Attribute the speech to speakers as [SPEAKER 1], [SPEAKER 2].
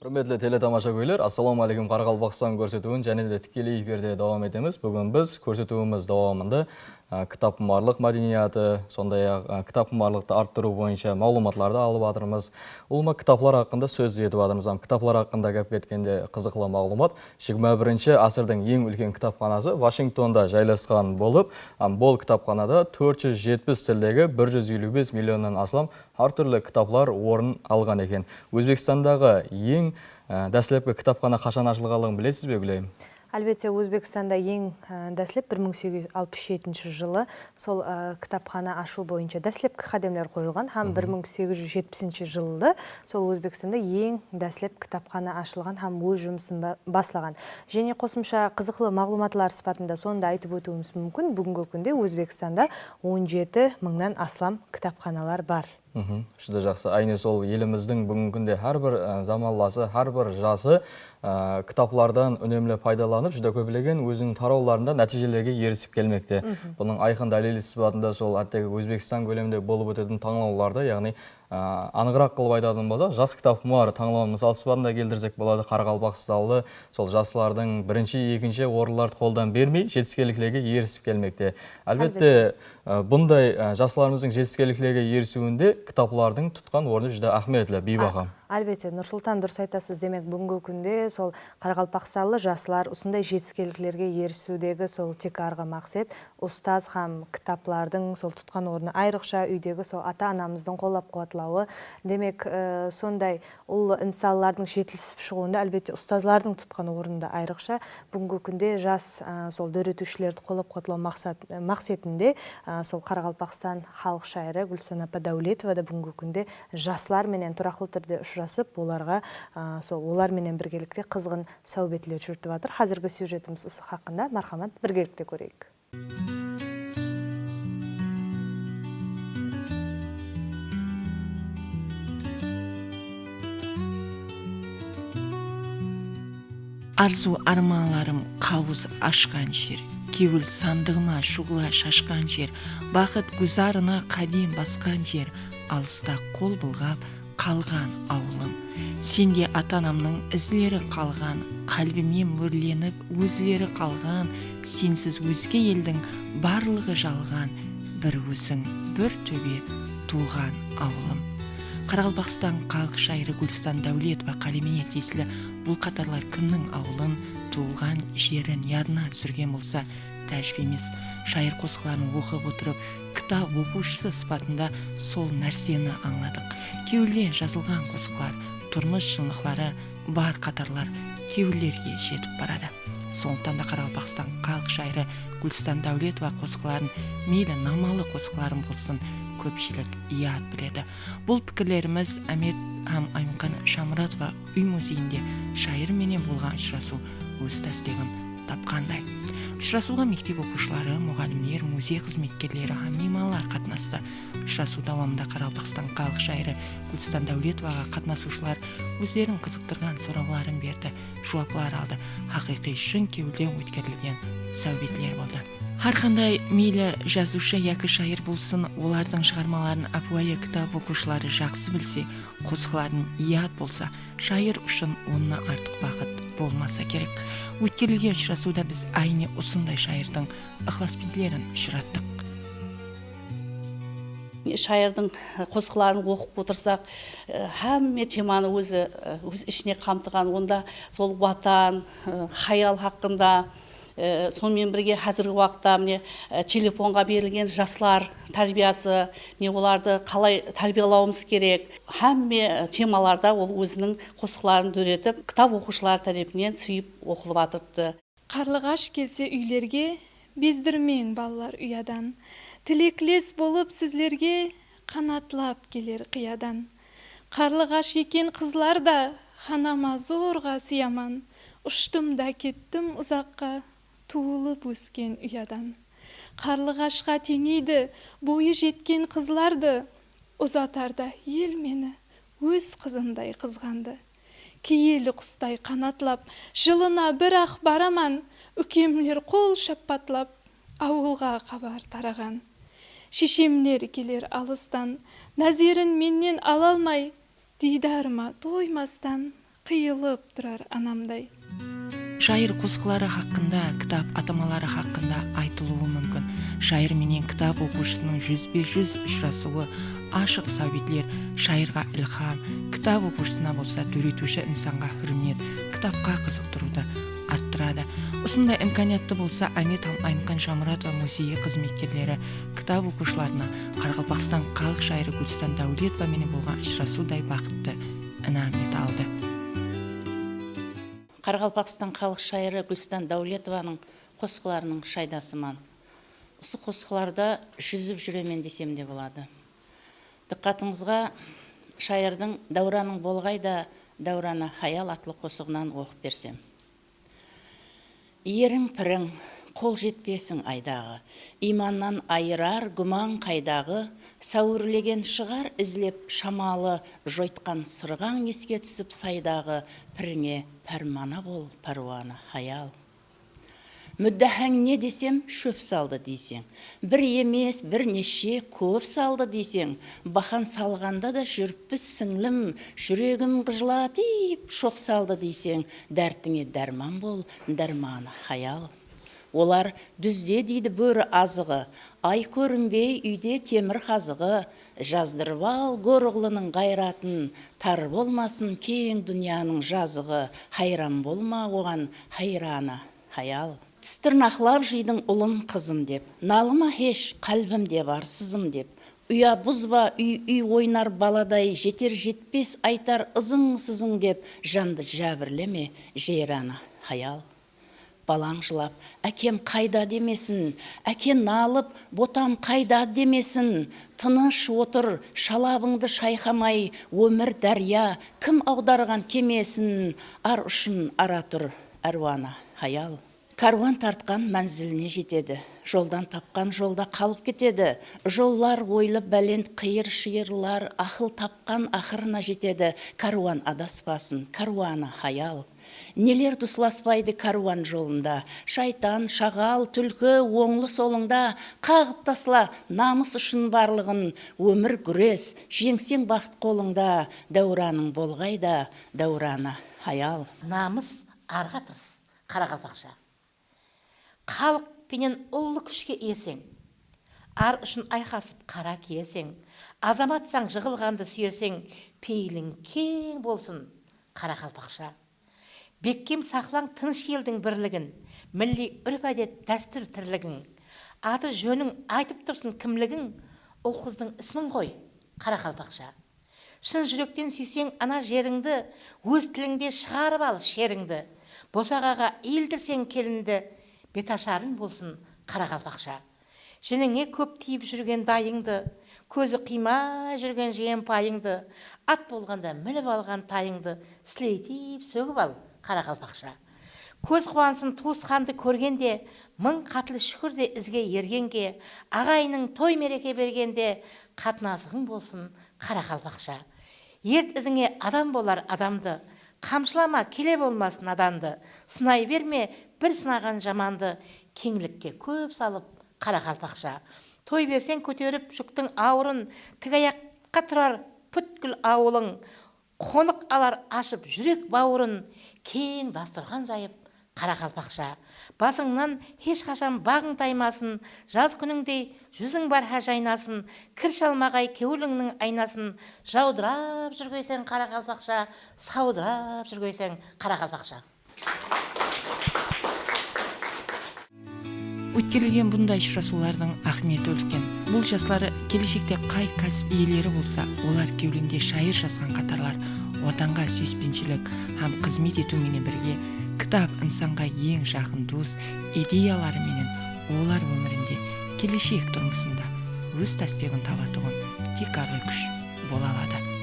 [SPEAKER 1] Құрметті телетамашагөйлер, ассалаумағалейкум. Қарақалпақстан көрсетуін және де тікелей эфирде давам етеміз. Бүгін біз көрсетуіміз давамында кітапқұмарлық мәдениеті, сондай-ақ кітапқұмарлықты арттыру бойынша мағлұматларды алып жатырмыз. Олма кітаплар хақында сөз етіп жатырмыз. Кітаплар хақында гәп кеткенде қызықлы мағлұмат. 21 асырдың ең үлкен кітапханасы Вашингтонда жайласқан болып, бұл кітапханада 470 тілдегі 155 миллионнан астам әртүрлі кітаплар орын алған екен. Өзбекстандағы ең дәслепкі кітапхана қашан ашылғанын білесіз бе, Гүлайым?
[SPEAKER 2] Әлбетте, Өзбекстанда ең дәслеп 1867 жылы сол кітапхана ашу бойынша дәслепкі қадамдар қойылған. Һәм 1870 жылы сол Өзбекстанда ең дәслеп кітапхана ашылған һәм өз жұмысын баслаған. Және қосымша қызықлы мағлұматлар сипатында сонда айтып өтуіміз мүмкін. Бүгінгі күнде Өзбекстанда 17 мыңнан астам кітапханалар бар.
[SPEAKER 1] Шыда жақсы. Айне сол еліміздің бүгінгі күнде әрбір заманласы, әрбір жасы кітаплардан үнемлі пайдаланып, жүда көбілеген өзінің тарауларында нәтижелерге ерісіп келмекте. Бұның айқын дәлелі сипатында сол әттегі Өзбекстан көлемінде болып өтетін таңлауларда, яғни анығырақ қылып айтатын болса, жас кітапқұмар таңлауын мысал сипатында келтірсек болады. Қарақалпақстанда сол жасылардың бірінші, екінші орынларды қолдан бермей, жетістікке ерісіп келмекте. Әлбетте, бұндай жасыларымыздың жетістікке ерісуінде кітаплардың тұтқан орны жүда ахметлі, бейбаға.
[SPEAKER 2] Әлбетте, Нұрсұлтан дұрыс айтасыз. Демек, бүгінгі күнде сол Қарақалпақсталы жасылар осындай жетістікке ерісудегі сол тек арғы мақсат ұстаз һәм кітаплардың сол тұтқан орны айрықша үйдегі сол ата-анамыздың қолап қуатлауы. Демек, сондай ұлы инсалардың жетілісіп шығуында әлбетте ұстазлардың тұтқан орнында айрықша. Бүгінгі күнде жас сол дөретушілерді қолап қуатлау мақсатында сол Қарақалпақстан халық шайыры Гүлсан апа Дәулетова да бүгінгі күнде жасылар менен тұрақлы түрде ұшырасып, оларға олар менен біргелікте қызғын сәубетлер жүртіп жатыр. Қазіргі сюжетіміз осы хақында, мархамат, біргелікте көрейік.
[SPEAKER 3] Арзу армаларым қауыз ашқан жер, кеуіл сандығыма шуғыла шашқан жер, бақыт гүзарына қадем басқан жер, алыста қол бұлғап қалған ауылым. Сенде ата-анамның ізлері қалған, қалбіме мөрленіп өзлері қалған, сенсіз өзге елдің барлығы жалған, бір өзің, бір төбе туған ауылым. Қарақалпақстан халық шайыры Гүлстан Дәулетова қалемене тесілі бұл қатарлар кімнің ауылын, туылған жерін ядына түсірген болса тәжб емес. Шайыр қосқыларын оқып отырып, кітап оқушысы сыпатында сол нәрсені аңладық. Кеуілден жазылған қосқылар, тұрмыс шындықлары бар қатарлар кеуілерге жетіп барады. Сондықтан да Қарақалпақстан халық шайыры Гүлстан Дәулетова қосқыларын мейлі намалы қосқыларын болсын көпшілік ият біледі. Бұл пікірлеріміз Әмет һәм Аймқан Шамұратова үй музейінде шайыр менен болған ұшырасу өз тәстегін тапқандай. Ұшырасуға мектеп оқушылары, мұғалімдер, музей қызметкерлері һәм меймандар қатынасты. Ұшырасу давамында Қарақалпақстан халық шайыры Гүлстан Дәулетоваға қатынасушылар өздерін қызықтырған сұрауларын берді, жауаплар алды. Хақиқи шын кеуілден өткерілген сәубетлер болды. Әрқандай мейлі жазушы яки шайыр болсын, олардың шығармаларын апуайы кітап оқушылары жақсы білсе, қосқыларын ият болса, шайыр үшін онына артық бақыт болмаса керек. Өткерілген ұшырасуда біз айне осындай шайырдың ықласпентлерін ұшыраттық.
[SPEAKER 4] Шайырдың қосқыларын оқып отырсақ, әмме теманы өз ішіне қамтыған, онда сол ватан, хаял хақында, сонымен бірге қазіргі уақытта телефонға берілген жасылар тәрбиясы, оларды қалай тәрбиелауымыз керек, әмме темаларда ол өзінің қосқыларын дөретіп, кітап оқушылар тарапынан сүйіп оқылып жатырыпты.
[SPEAKER 5] Қарлығаш келсе үйлерге, бездірмең балалар ұядан, тілеклес болып сізлерге қанатлап келер қиядан. Қарлығаш екен қызлар да, ханама зорға сияман, ұштым да кеттім ұзаққа, туылып өскен ұядан. Қарлығашқа теңейді бойы жеткен қызларды, ұзатарда ел мені өз қызындай қызғанды. Киелі құстай қанатлап, жылына бір ақ бараман, үкемлер қол шаппатлап, ауылға қабар тараған. Шешемлер келер алыстан, нәзерін менен ала алмай, дидарыма тоймастан, қиылып тұрар анамдай.
[SPEAKER 3] Шайыр қосқылары хақында, кітап атамалары хақында айтылуы мүмкін. Шайыр менен кітап оқушысының 100-100 ұшырасуы, ашық сәбитлер шайырға илхам, кітап оқушысына болса дөретуші инсанға хүрмет, кітапқа қызықтыруды арттырады. Осындай имканиятты болса Амет Аймқан Шамұратова музейі қызметкерлері кітап оқушыларына Қарақалпақстан халық шайыры Гүлстан Дәулетова менен болған ұшырасудай бақытты інамет алды.
[SPEAKER 6] Қарақалпақстан халық шайыры Гүлстан Дәулетованың қосқыларының шайдасыман. Осы қосқыларда жүзіп жүремен десем де болады. Диққатыңызға шайырдың Дәураның болғайда Дәураны хаял атлы қосығынан оқып берсем. Ерің пірің, қол жетпесің айдағы, иманнан айырар гүман қайдағы, сәуірлеген шығар ізлеп шамалы, жойтқан сырғаң еске түсіп сайдағы, піріңе пәрмана бол, пәруаны хаял. Мүддәһәң не десем, шөп салды дейсең. Бір емес, бір неше көп салды дейсең. Бахан салғанда да жүрппіз сіңлім, жүрегім қыжыла дейіп шоқ салды дейсең. Дәртіңе дәрман бол, дәрманы хаял. Олар дүзде дейді бөрі азығы, ай көрінбей үйде темір қазығы. Жаздырып ал горғлының ғайратын, тар болмасын кең дүнияның жазығы. Хайран болма оған, хайраны хаял. Тістірнақлап жидың ұлым қызым деп, налыма хеш қалбімде бар сызым деп. Уя бұзба үй ойнар баладай, жетер жетпес айтар ызың сызың деп, жанды жәбірлеме жейраны хаял. Балаң жылап, әкем қайда демесін, әкен налып, ботам қайда демесін. Тыныш отыр, шалабыңды шайқамай, өмір дәрия, кім аударған кемесін. Ар ұшын ара тұр, әруаны хаял. Каруан тартқан мәнзіліне жетеді, жолдан тапқан жолда қалып кетеді. Жоллар ойлып бәлент қиыр шиырлар, ақыл тапқан ақырына жетеді. Каруан адаспасын, каруаны хаял. Нелер тұсласпайды каруан жолында, шайтан, шағал, түлкі, оңлы солыңда. Қағып тасла намыс үшін барлығын, өмір күрес, жеңсең бақыт қолыңда. Дәураның болғайда, дәураны хаял.
[SPEAKER 7] Намыс арға тырыс, Қарақалпақша. Халық пенен ұлы күшке есең, ар үшін айқасып қара киесең, азаматсаң жығылғанды сүйесең, пейілің кең болсын, Қарақалпақша. Беккем сақлаң тыныш елдің бірлігін, милли үрп әдет дәстүр тірлігін, аты жөнің айтып тұрсын кімлігің, ұл қыздың ісмін ғой, Қарақалпақша. Шын жүректен сүйсең ана жеріңді, өз тіліңде шығарып ал шеріңді, босағаға елдірсең келінді, беташарың болсын, Қарақалпақша. Женіңе көп тиіп жүрген дайыңды, көзі қима жүрген жиенпайыңды, ат болғанда мініп алған тайыңды, сілейтіп сөгіп ал, Қарақалпақша. Көз қуансын туысқанды көргенде, мың қатылы шүкірде ізге ергенге, ағайының той мереке бергенде, қатынасығың болсын, Қарақалпақша. Ерт ізіңе адам болар адамды, қамшылама келе болмас наданды, сынай берме бір сынаған жаманды, кеңлікке көп салып, Қарақалпақша. Той берсең көтеріп жүктің ауырын, тігаяққа тұрар бүткіл ауылың, қонық алар ашып жүрек бауырын, кең дастұрхан жайып, Қарақалпақша. Басыңнан ешқашан бағың таймасын, жаз күніңдей жүзің бар жайнасын, кір шалмағай кеуіліңнің айнасын, жаудырап жүргейсең, Қарақалпақша, саудырап жүргейсең, Қарақалпақша.
[SPEAKER 3] Өткерілген бұндай ұшырасулардың ахметі үлкен. Бұл жастары келешекте қай кәсіп иелері болса, олар кеулінде шайыр жазған қатарлар, отанға сүйіспеншілік һәм қызмет етуменен бірге кітап инсанға ең жақын дос, идеялары менен олар өмірінде келешек тұрмысында өз тәстегін табатығын тек ары күш бола алады.